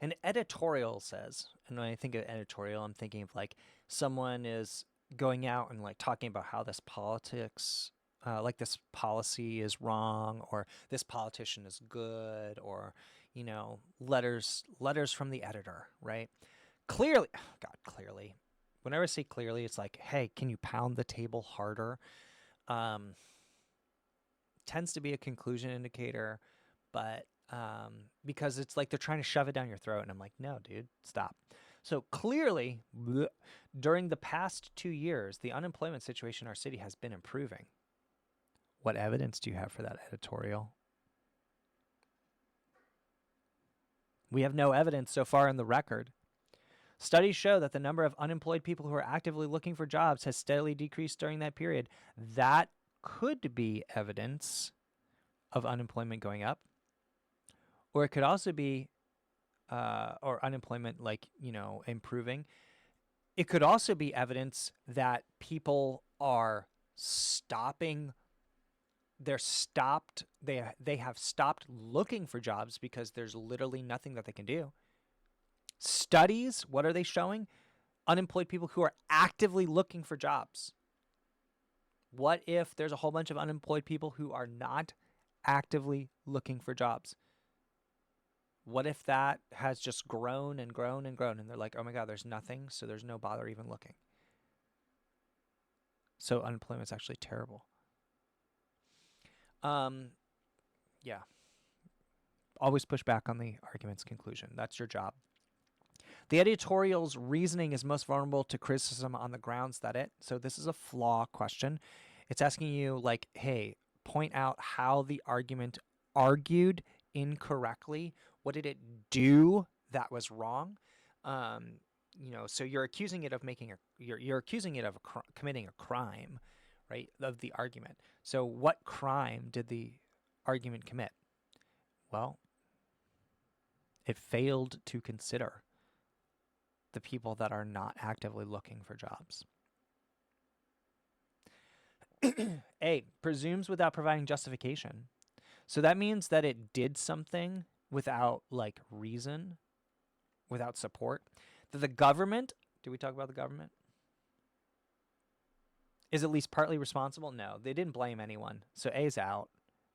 An editorial says, and when I think of editorial, I'm thinking of like someone is going out and like talking about how this politics, like this policy is wrong, or this politician is good, or letters from the editor, right? Clearly, oh God, clearly. Whenever I say clearly, it's like, hey, can you pound the table harder? Um, Tends to be a conclusion indicator, but because it's like they're trying to shove it down your throat, and I'm like, no, dude, stop. So clearly, during the past 2 years, the unemployment situation in our city has been improving. What evidence do you have for that editorial? We have no evidence so far in the record. Studies show that the number of unemployed people who are actively looking for jobs has steadily decreased during that period. That could be evidence of unemployment going up, or it could also be, or unemployment, like, improving. It could also be evidence that people are stopping. They have stopped looking for jobs because there's literally nothing that they can do. Studies, what are they showing? Unemployed people who are actively looking for jobs. What if there's a whole bunch of unemployed people who are not actively looking for jobs? What if that has just grown and grown and grown, and they're like, oh my God, there's nothing, so there's no bother even looking. So unemployment's actually terrible. Yeah. Always push back on the argument's conclusion. That's your job. The editorial's reasoning is most vulnerable to criticism on the grounds that so this is a flaw question. It's asking you, like, hey, point out how the argument argued incorrectly. What did it do that was wrong? So you're accusing it of you're accusing it of committing a crime, right? Of the argument. So what crime did the argument commit? Well, it failed to consider the people that are not actively looking for jobs. A, presumes without providing justification. So that means that it did something without like reason, without support. That the government, did we talk about the government? Is at least partly responsible? No, they didn't blame anyone. So A is out.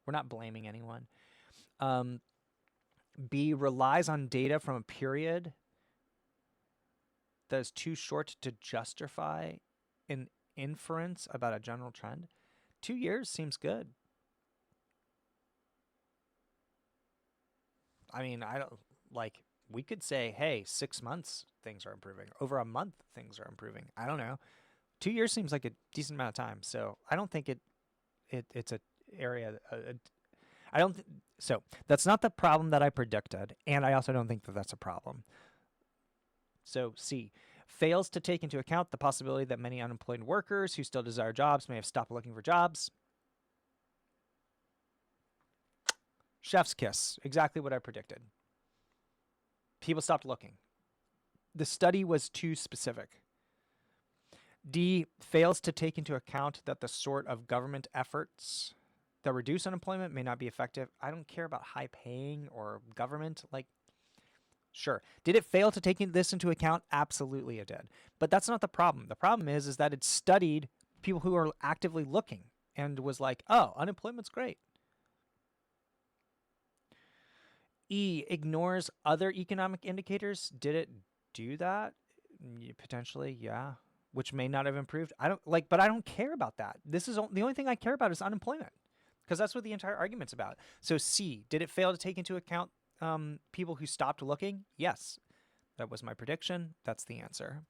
We're not blaming anyone. B, relies on data from a period that is too short to justify an inference about a general trend. 2 years seems good. I mean, I don't like, we could say, hey, 6 months things are improving. Over a month things are improving. I don't know. 2 years seems like a decent amount of time. So I don't think it's a area. I don't. So that's not the problem that I predicted, and I also don't think that that's a problem. So C, fails to take into account the possibility that many unemployed workers who still desire jobs may have stopped looking for jobs. Chef's kiss, exactly what I predicted. People stopped looking. The study was too specific. D, fails to take into account that the sort of government efforts that reduce unemployment may not be effective. I don't care about high paying or government. Like, sure. Did it fail to take this into account? Absolutely it did. But that's not the problem. The problem is that it studied people who are actively looking and was like, oh, unemployment's great. E, ignores other economic indicators. Did it do that? Potentially, yeah. Which may not have improved. But I don't care about that. This is the only thing I care about is unemployment, because that's what the entire argument's about. So C, did it fail to take into account people who stopped looking? Yes. That was my prediction. That's the answer.